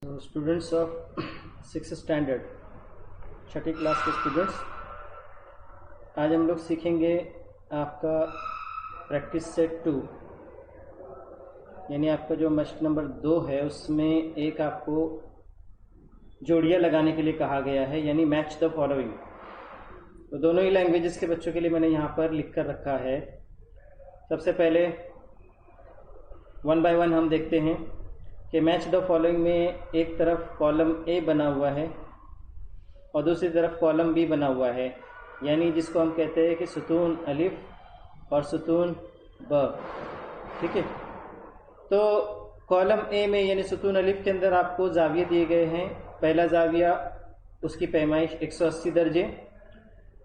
Students of 6th standard Chhathi class के students, आज हम लोग सीखेंगे आपका प्रैक्टिस सेट 2 यानी आपका जो मश्क नंबर 2 है उसमें एक आपको जोड़ियाँ लगाने के लिए कहा गया है, यानी मैच द फॉलोइंग। तो दोनों ही लैंग्वेजेस के बच्चों के लिए मैंने यहाँ पर लिख कर रखा है। सबसे पहले वन बाय वन हम देखते हैं कि मैच द फॉलोइंग में एक तरफ कॉलम ए बना हुआ है और दूसरी तरफ कॉलम बी बना हुआ है, यानी जिसको हम कहते हैं कि सुतून अलिफ और सुतून ब। ठीक है, तो कॉलम ए में यानी सुतून अलिफ के अंदर आपको जाविये दिए गए हैं। पहला जाविया उसकी पैमाइश 180 दर्जे,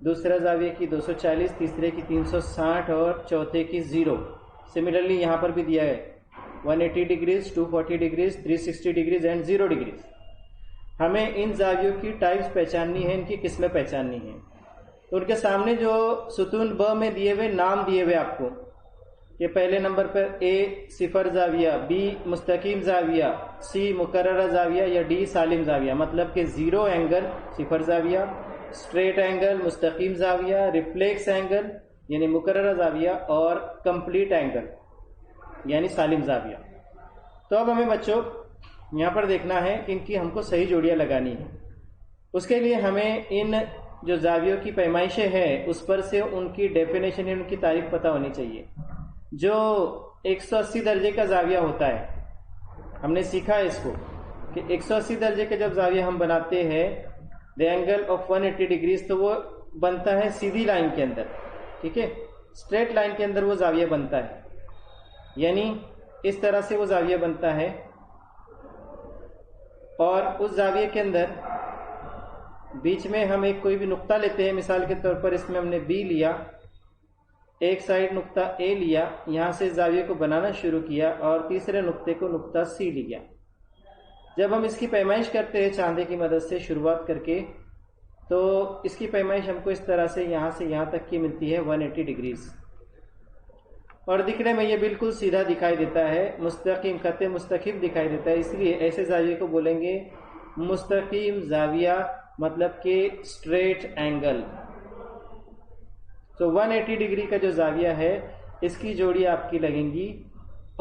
दूसरा जाविये की 240, तीसरे की 360 और चौथे की 0। सिमिलरली यहाँ पर भी दिया है 180 degrees, 240 degrees, 360 degrees and 0 degrees. हमें इन जावियों की टाइप्स पहचाननी है, इनकी किस्में पहचाननी है। तो उनके सामने जो सुतून ब में दिए हुए नाम दिए हुए आपको, ये पहले नंबर पर ए सिफर जाविया, बी मुस्तकीम जाविया, सी मुकर्ररा जाविया या डी सालिम जाविया, मतलब कि 0 एंगल सिफर जाविया, स्ट्रेट एंगल मुस्तकीम जाविया, रिफ्लेक्स एंगल यानी मुकर्ररा जाविया और कंप्लीट एंगल यानी सालिम जाविया। तो अब हमें बच्चों यहाँ पर देखना है कि इनकी हमको सही जोड़ियाँ लगानी है। उसके लिए हमें इन जो जावियों की पैमाइशें हैं उस पर से उनकी डेफिनेशन, उनकी तारीफ पता होनी चाहिए। जो 180 दर्जे का जाविया होता है, हमने सीखा है इसको कि 180 दर्जे के जब जाविया हम बनाते हैं द एंगल ऑफ 180 डिग्रीज, तो वो बनता है सीधी लाइन के अंदर। ठीक है, स्ट्रेट लाइन के अंदर वो जाविया बनता है, यानी इस तरह से वो जाविया बनता है। और उस जाविये के अंदर बीच में हम एक कोई भी नुक्ता लेते हैं। मिसाल के तौर पर इसमें हमने बी लिया, एक साइड नुक्ता ए लिया, यहाँ से जाविये को बनाना शुरू किया और तीसरे नुक्ते को नुक्ता सी लिया। जब हम इसकी पैमाइश करते हैं चांदे की मदद से शुरुआत करके, तो इसकी पैमाइश हमको इस तरह से यहाँ तक की मिलती है 180 डिग्रीज, और दिखने में ये बिल्कुल सीधा दिखाई देता है, मुस्तकीम खत्ते मुस्तकीम दिखाई देता है। इसलिए ऐसे जाविये को बोलेंगे मुस्तकीम जाविया, मतलब कि स्ट्रेट एंगल। तो 180 डिग्री का जो जाविया है इसकी जोड़ी आपकी लगेंगी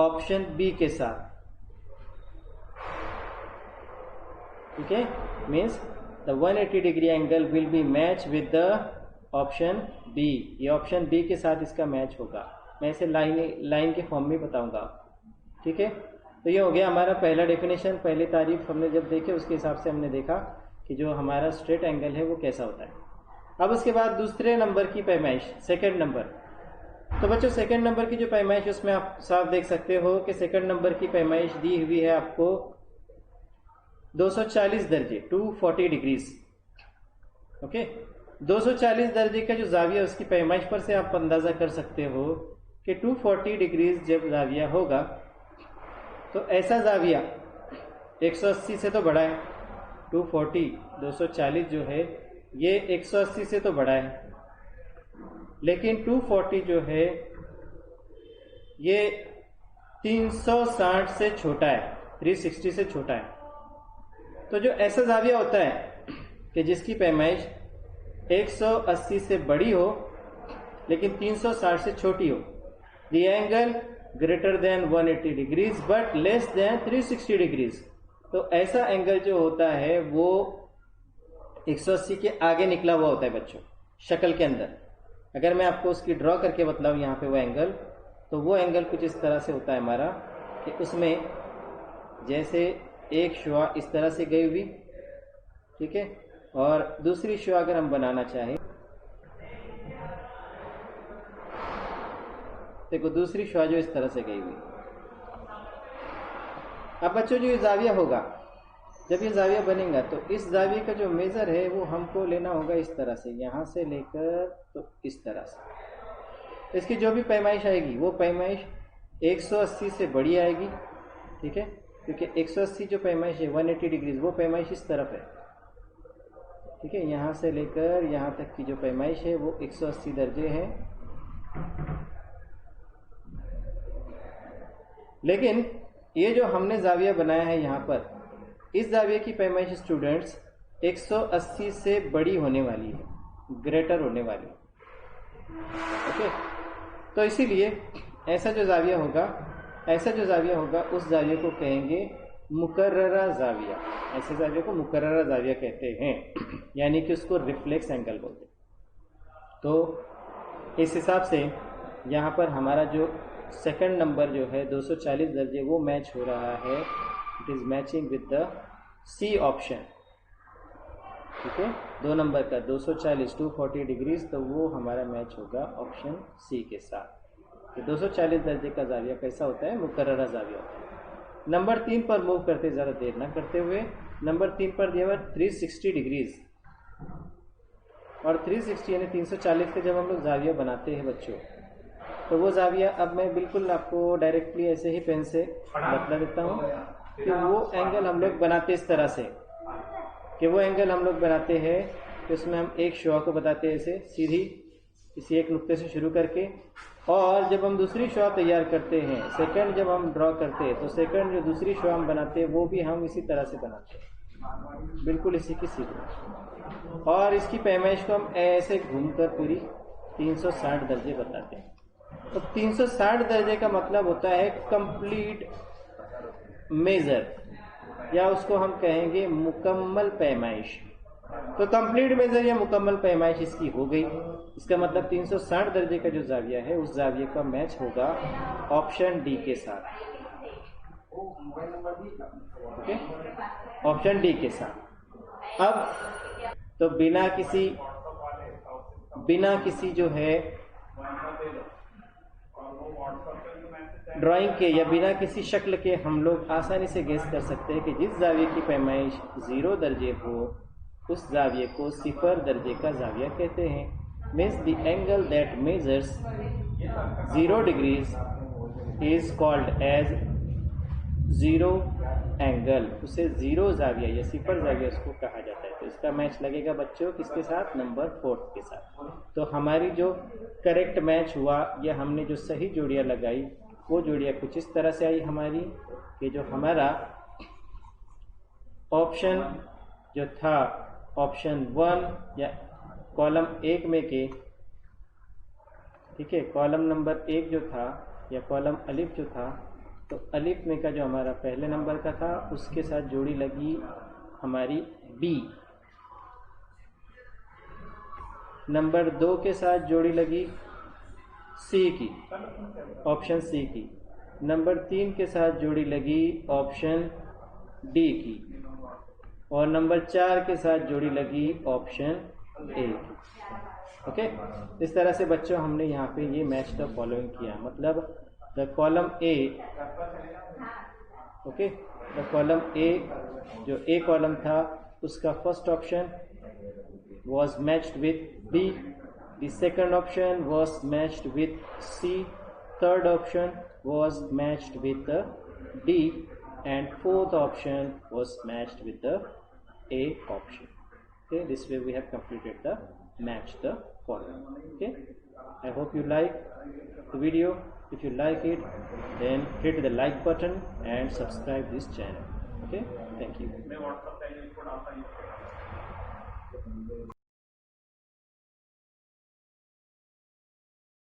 ऑप्शन बी के साथ। ठीक है, means the 180 degree angle will be match with the option B. ये ऑप्शन बी के साथ इसका मैच होगा। मैं इसे लाइन के फॉर्म में बताऊंगा। ठीक है, तो ये हो गया हमारा पहला डेफिनेशन, पहली तारीफ हमने जब देखे उसके हिसाब से हमने देखा कि जो हमारा स्ट्रेट एंगल है वो कैसा होता है। अब उसके बाद दूसरे नंबर की पैमाइश, सेकंड नंबर। तो बच्चों सेकंड नंबर की जो पैमाइश उसमें आप साफ देख सकते हो कि सेकंड नंबर की पैमाइश दी हुई है आपको 240 दर्जे, 240 डिग्रीज। ओके, 240 दर्जे का जो जाविया उसकी पैमाइश पर से आप अंदाजा कर सकते हो कि 240 डिग्रीज जब जाविया होगा तो ऐसा जाविया 180 से तो बड़ा है। 240 जो है ये 180 से तो बड़ा है, लेकिन 240 जो है ये 360 से छोटा है, 360 से छोटा है। तो जो ऐसा जाविया होता है कि जिसकी पैमाइश 180 से बड़ी हो लेकिन 360 से छोटी हो, the angle greater than 180 degrees but less than 360 degrees. तो ऐसा एंगल जो होता है वो 180 के आगे निकला हुआ होता है बच्चों शक्ल के अंदर। अगर मैं आपको उसकी ड्रॉ करके बतलाऊं यहाँ पे वो एंगल, तो वो एंगल कुछ इस तरह से होता है हमारा कि उसमें जैसे एक शुआ इस तरह से गई हुई, ठीक है, और दूसरी शुआ अगर हम बनाना चाहें, देखो दूसरी शुआ जो इस तरह से गई हुई। अब बच्चों जो ये जाविया होगा, जब ये जाविया बनेगा तो इस जाविये का जो मेजर है वो हमको लेना होगा इस तरह से, यहाँ से लेकर तो इस तरह से। इसकी जो भी पैमाइश आएगी वो पैमाइश 180 से बड़ी आएगी। ठीक है, क्योंकि 180 जो पैमाइश है 180 डिग्रीज, वो पैमाइश इस तरफ है। ठीक है, यहाँ से लेकर यहाँ तक की जो पैमाइश है वो 180 दर्जे है। लेकिन ये जो हमने जाविया बनाया है यहाँ पर, इस जाविये की पैमाइश स्टूडेंट्स 180 से बड़ी होने वाली है, ग्रेटर होने वाली है। ओके, तो इसीलिए ऐसा जो जाविया होगा उस जाविये को कहेंगे मुकर्ररा जाविया। ऐसे जाविये को मुकर्ररा जाविया कहते हैं, यानी कि उसको रिफ्लेक्स एंगल बोलते हैं। तो इस हिसाब से यहाँ पर हमारा जो सेकंड नंबर जो है 240 दर्जे वो मैच हो रहा है। It is matching with the C option. ठीक है, 2 नंबर का 240 240 डिग्रीज, तो वो हमारा मैच होगा ऑप्शन सी के साथ। तो 240 दर्जे का जाविया कैसा होता है? मुकर्ररा जाविया होता है। नंबर 3 पर मूव करते, ज़्यादा देर ना करते हुए, नंबर 3 पर दिया हुआ 360 डिग्रीज, और 360 यानी 340 के जब हम लोग जाविया बनाते हैं बच्चों, तो वो जाविया अब मैं बिल्कुल आपको डायरेक्टली ऐसे ही पेन से बतला देता हूँ कि वो एंगल हम लोग बनाते इस तरह से कि वो एंगल हम लोग बनाते हैं कि उसमें हम एक शॉ को बताते हैं ऐसे सीधी किसी एक नुक्ते से शुरू करके, और जब हम दूसरी शॉ तैयार करते हैं, सेकंड जब हम ड्रॉ करते हैं, तो सेकंड जो दूसरी शॉ हम बनाते हैं वो भी हम इसी तरह से बनाते हैं, बिल्कुल इसी की सीधी। और इसकी पैमाइश को हम ऐसे घूमकर पूरी 360 दर्जे बताते हैं। तो 360 दर्जे का मतलब होता है कंप्लीट मेजर, या उसको हम कहेंगे मुकम्मल पैमाइश। तो कंप्लीट मेजर या मुकम्मल पैमाइश इसकी हो गई। इसका मतलब 360 दर्जे का जो जाविया है उस जाविये का मैच होगा ऑप्शन डी के साथ। ओके, ऑप्शन डी के साथ। अब तो बिना किसी जो है ड्राइंग के या बिना किसी शक्ल के हम लोग आसानी से गेस कर सकते हैं कि जिस जाविये की पैमाइश 0 दर्जे हो उस जाविये को 0 दर्जे का जाविया कहते हैं। Means the angle that measures 0 degrees is called as 0 angle. उसे 0 जाविया या 0 जाविया उसको कहा जाता है। तो इसका मैच लगेगा बच्चों किसके साथ? नंबर 4 के साथ। तो हमारी जो करेक्ट मैच हुआ या हमने जो सही जोड़ियाँ लगाई वो जोड़ियाँ कुछ इस तरह से आई हमारी कि जो हमारा ऑप्शन जो था ऑप्शन 1 या कॉलम 1 में के, ठीक है, कॉलम नंबर 1 जो था या कॉलम अलिफ जो था, तो अलिफ में का जो हमारा पहले नंबर का था उसके साथ जोड़ी लगी हमारी बी। नंबर 2 के साथ जोड़ी लगी सी की, ऑप्शन सी की। नंबर 3 के साथ जोड़ी लगी ऑप्शन डी की, और नंबर 4 के साथ जोड़ी लगी ऑप्शन ए की। ओके, इस तरह से बच्चों हमने यहाँ पे ये मैच द फॉलोइंग किया। मतलब the column A, okay, the column A जो ए कॉलम था उसका first option was matched with B, the second option was matched with C, third option was matched with the D, and fourth option was matched with the A option. Okay, this way we have completed the match the following. Okay, I hope you like the video. If you like it, then hit the like button and subscribe this channel. Okay, thank you.